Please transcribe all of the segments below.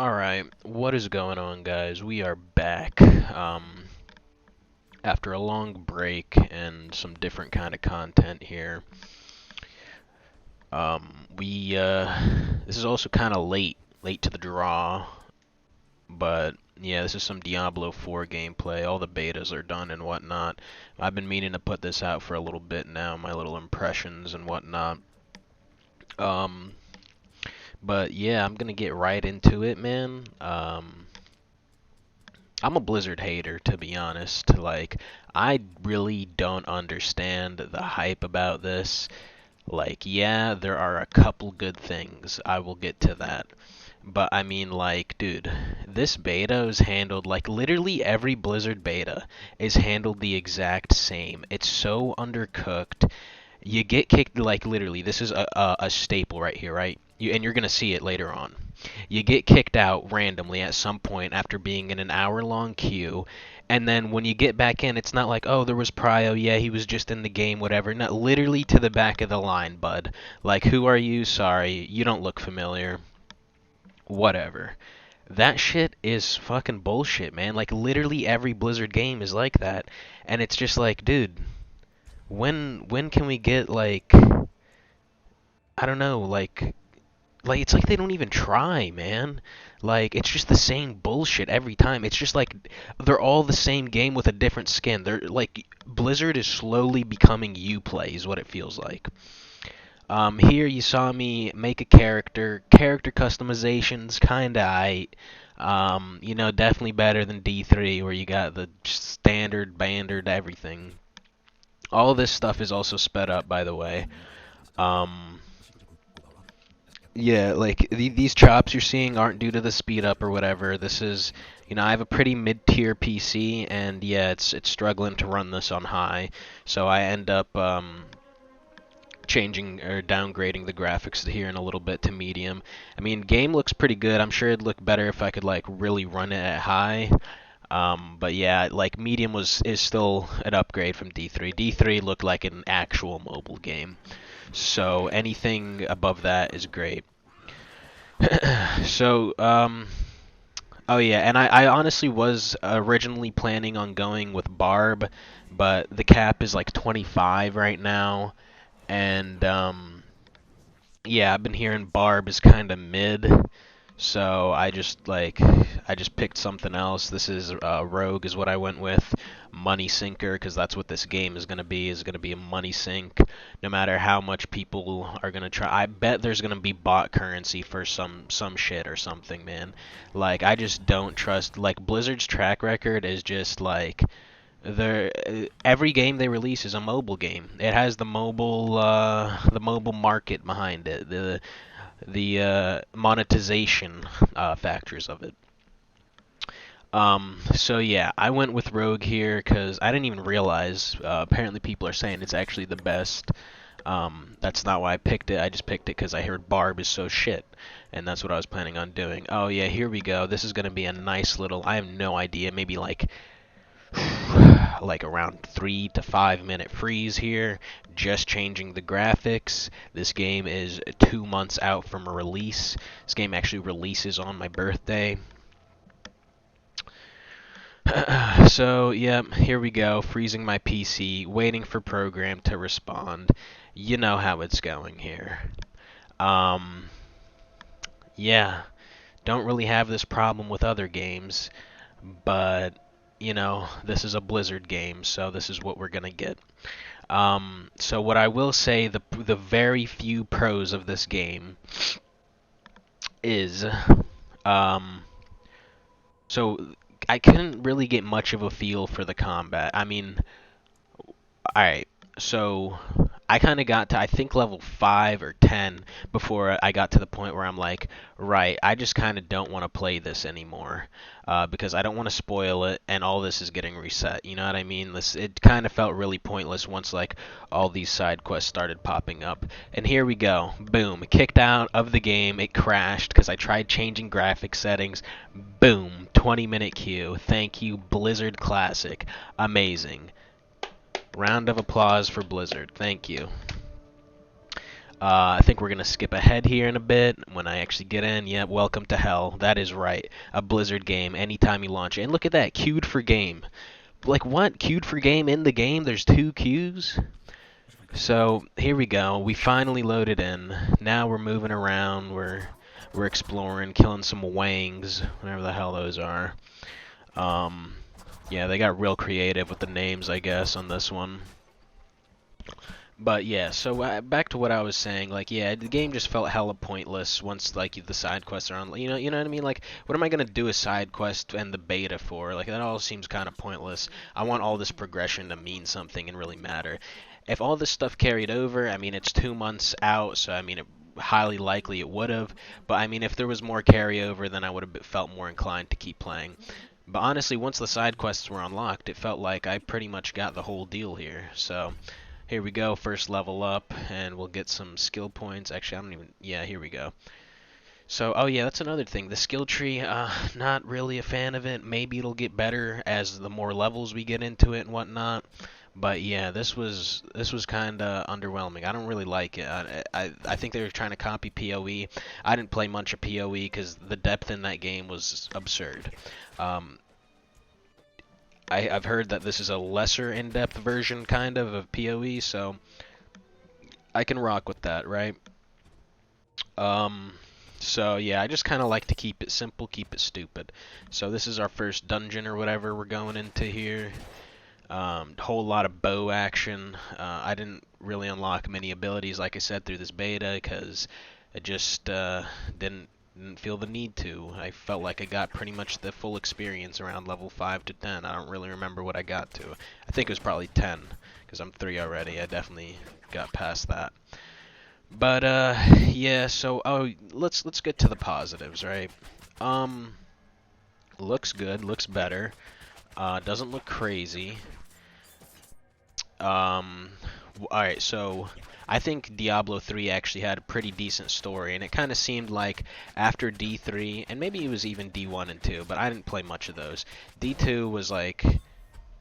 Alright, what is going on, guys? We are back after a long break and some different kind of content here. This is also kind of late to the draw, but yeah, this is some Diablo 4 gameplay. All the betas are done and whatnot. I've been meaning to put this out for a little bit now, my little impressions and whatnot. Um, but yeah, I'm gonna get right into it, man. I'm a Blizzard hater, to be honest. Like, I really don't understand the hype about this. Like, yeah, there are a couple good things. I will get to that. But I mean, like, dude, this beta is handled like literally every Blizzard beta is handled the exact same. It's so undercooked. You get kicked, like, literally, this is a staple right here, right? And you're gonna see it later on. You get kicked out randomly at some point after being in an hour-long queue, and then when you get back in, it's not like, oh, there was Prio, yeah, he was just in the game, whatever. Not literally to the back of the line, bud. Like, who are you? Sorry, you don't look familiar. Whatever. That shit is fucking bullshit, man. Like, literally every Blizzard game is like that, and it's just like, dude, when can we get, like, I don't know, like it's like they don't even try, man. Like, it's just the same bullshit every time. It's just like they're all the same game with a different skin. They're like Blizzard is slowly becoming Uplay is what it feels like. Here you saw me make a character customizations kinda aight. Definitely better than D3 where you got the standard banded everything. All this stuff is also sped up, by the way. Um, Yeah, like these chops you're seeing aren't due to the speed up or whatever. This is, I have a pretty mid-tier PC, and yeah, it's struggling to run this on high, so I end up changing or downgrading the graphics here in a little bit to medium. I mean, game looks pretty good. I'm sure it'd look better if I could like really run it at high. But yeah, like medium is still an upgrade from D3. D3 looked like an actual mobile game. So anything above that is great. So, oh yeah, and I honestly was originally planning on going with Barb, but the cap is like 25 right now, and yeah, I've been hearing Barb is kind of mid, so I just picked something else. This is Rogue is what I went with. Money sinker because that's what this game is gonna be a money sink. No matter how much people are gonna try, I bet there's gonna be bot currency for some shit or something, man. Like I just don't trust. Like Blizzard's track record is just like every game they release is a mobile game. It has the mobile market behind it. The monetization factors of it. So yeah, I went with Rogue here because I didn't even realize. Apparently, people are saying it's actually the best. That's not why I picked it. I just picked it because I heard Barb is so shit, and that's what I was planning on doing. Oh yeah, here we go. This is gonna be a nice little. I have no idea. Maybe like around 3 to 5 minute freeze here, just changing the graphics. This game is 2 months out from a release. This game actually releases on my birthday. So, yep, here we go, freezing my PC, waiting for program to respond. You know how it's going here. Um, yeah, don't really have this problem with other games, but this is a Blizzard game, so this is what we're gonna get. So what I will say, the very few pros of this game is, um, so I couldn't really get much of a feel for the combat. I mean, alright, so I kind of got to, I think, level 5 or 10 before I got to the point where I'm like, right, I just kind of don't want to play this anymore because I don't want to spoil it, and all this is getting reset. You know what I mean? It kind of felt really pointless once, like, all these side quests started popping up. And here we go. Boom. Kicked out of the game. It crashed because I tried changing graphic settings. Boom. 20-minute queue. Thank you, Blizzard Classic. Amazing. Round of applause for Blizzard. Thank you. I think we're gonna skip ahead here in a bit. When I actually get in, yeah, welcome to hell. That is right. A Blizzard game anytime you launch it. And look at that, queued for game. Like what? Queued for game in the game? There's 2 queues? So here we go. We finally loaded in. Now we're moving around. We're exploring, killing some wangs, whatever the hell those are. Um, yeah, they got real creative with the names, I guess, on this one. But yeah, so back to what I was saying. Like, yeah, the game just felt hella pointless once like the side quests are on. You know what I mean? Like, what am I gonna do a side quest and the beta for? Like, that all seems kind of pointless. I want all this progression to mean something and really matter. If all this stuff carried over, I mean, it's 2 months out, so I mean, highly likely it would have. But I mean, if there was more carryover, then I would have felt more inclined to keep playing. But honestly, once the side quests were unlocked, it felt like I pretty much got the whole deal here. So. Here we go, first level up, and we'll get some skill points. Actually, I don't even, yeah, here we go. So, oh yeah, that's another thing. The skill tree, not really a fan of it. Maybe it'll get better as the more levels we get into it and whatnot. But yeah, this was kind of underwhelming. I don't really like it. I think they were trying to copy PoE. I didn't play much of PoE because the depth in that game was absurd. Um, I've heard that this is a lesser in-depth version, kind of PoE, so I can rock with that, right? Um, so yeah, I just kind of like to keep it simple, keep it stupid. So this is our first dungeon or whatever we're going into here. Whole lot of bow action. I didn't really unlock many abilities, like I said, through this beta, because I just didn't feel the need to. I felt like I got pretty much the full experience around level 5 to 10. I don't really remember what I got to. I think it was probably 10, because I'm 3 already. I definitely got past that. But yeah. So let's get to the positives, right? Um, looks good, looks better. Doesn't look crazy. Um, all right, so I think Diablo 3 actually had a pretty decent story, and it kind of seemed like after D3, and maybe it was even D1 and 2, but I didn't play much of those. D2 was like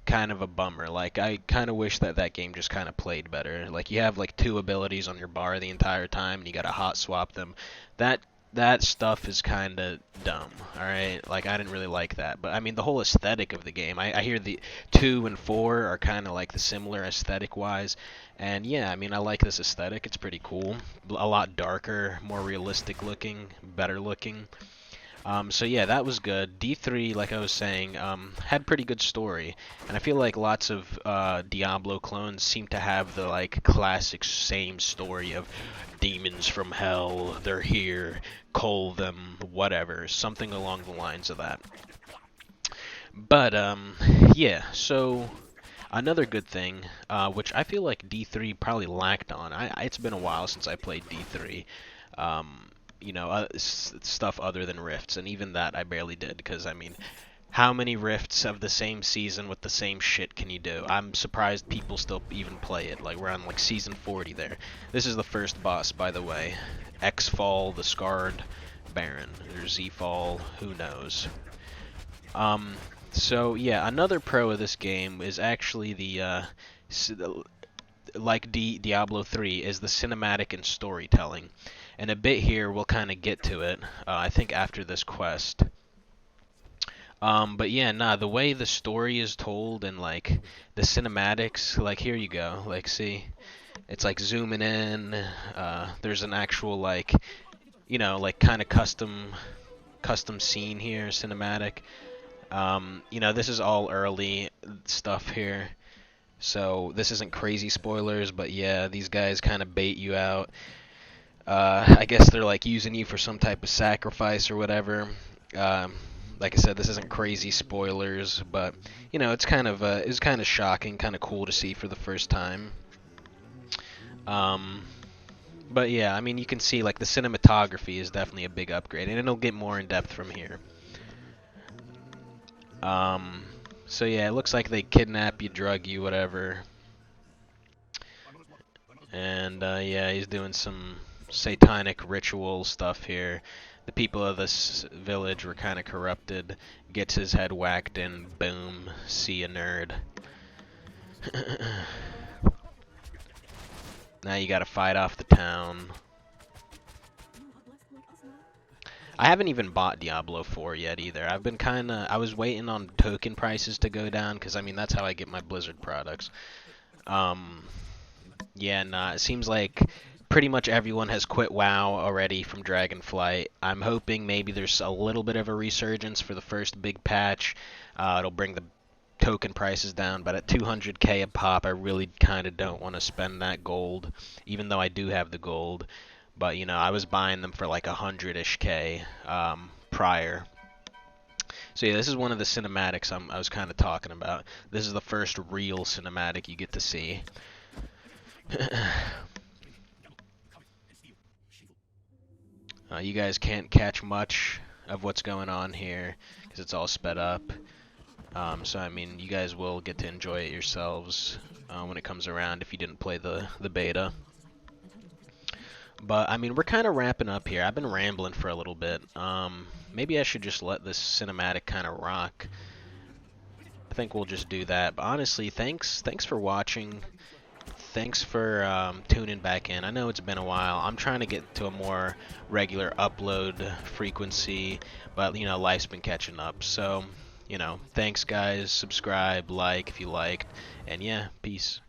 kind of a bummer. Like, I kind of wish that that game just kind of played better. Like, you have like 2 abilities on your bar the entire time, and you gotta hot swap them. That that stuff is kind of dumb. All right, like I didn't really like that. But I mean, the whole aesthetic of the game. I hear the 2 and 4 are kind of like the similar aesthetic wise, and yeah, I mean, I like this aesthetic. It's pretty cool. A lot darker, more realistic looking, better looking. So yeah, that was good. D3, like I was saying, had pretty good story, and I feel like lots of Diablo clones seem to have the like classic same story of demons from hell, they're here, cull them, whatever, something along the lines of that. But yeah, so another good thing, which I feel like D3 probably lacked on. It's been a while since I played D3. Stuff other than rifts, and even that I barely did because I mean, how many rifts of the same season with the same shit can you do? I'm surprised people still even play it. Like we're on like season 40 there. This is the first boss, by the way. X-Fall, the Scarred Baron, or Z-Fall, who knows. Um, so yeah, another pro of this game is actually like Diablo 3 is the cinematic and storytelling. And a bit here, we'll kind of get to it, I think after this quest. But yeah, nah, the way the story is told and like the cinematics, like here you go, like see, it's like zooming in, there's an actual like, like kind of custom scene here, cinematic. This is all early stuff here. So this isn't crazy spoilers, but yeah, these guys kind of bait you out. I guess they're like using you for some type of sacrifice or whatever. Um, like I said, this isn't crazy spoilers, but it's kind of shocking, kind of cool to see for the first time. Um, but yeah, I mean, you can see like the cinematography is definitely a big upgrade, and it'll get more in depth from here. Um, so yeah, it looks like they kidnap you, drug you, whatever. And yeah, he's doing some satanic ritual stuff here. The people of this village were kind of corrupted. Gets his head whacked and boom, see a nerd. Now you gotta fight off the town. I haven't even bought Diablo 4 yet either. I've been I was waiting on token prices to go down, because I mean, that's how I get my Blizzard products. Um, yeah, nah, it seems like pretty much everyone has quit WoW already from Dragonflight. I'm hoping maybe there's a little bit of a resurgence for the first big patch. It'll bring the token prices down, but at 200k a pop, I really kind of don't want to spend that gold, even though I do have the gold. But you know, I was buying them for like 100ish k prior. So yeah, this is one of the cinematics I was kind of talking about. This is the first real cinematic you get to see. You guys can't catch much of what's going on here because it's all sped up. So I mean, you guys will get to enjoy it yourselves when it comes around if you didn't play the beta. But I mean, we're kind of wrapping up here. I've been rambling for a little bit. Maybe I should just let this cinematic kind of rock. I think we'll just do that. But honestly, thanks for watching. Thanks for tuning back in. I know it's been a while. I'm trying to get to a more regular upload frequency, but you know, life's been catching up. So, you know, thanks guys. Subscribe, like if you liked, and yeah, peace.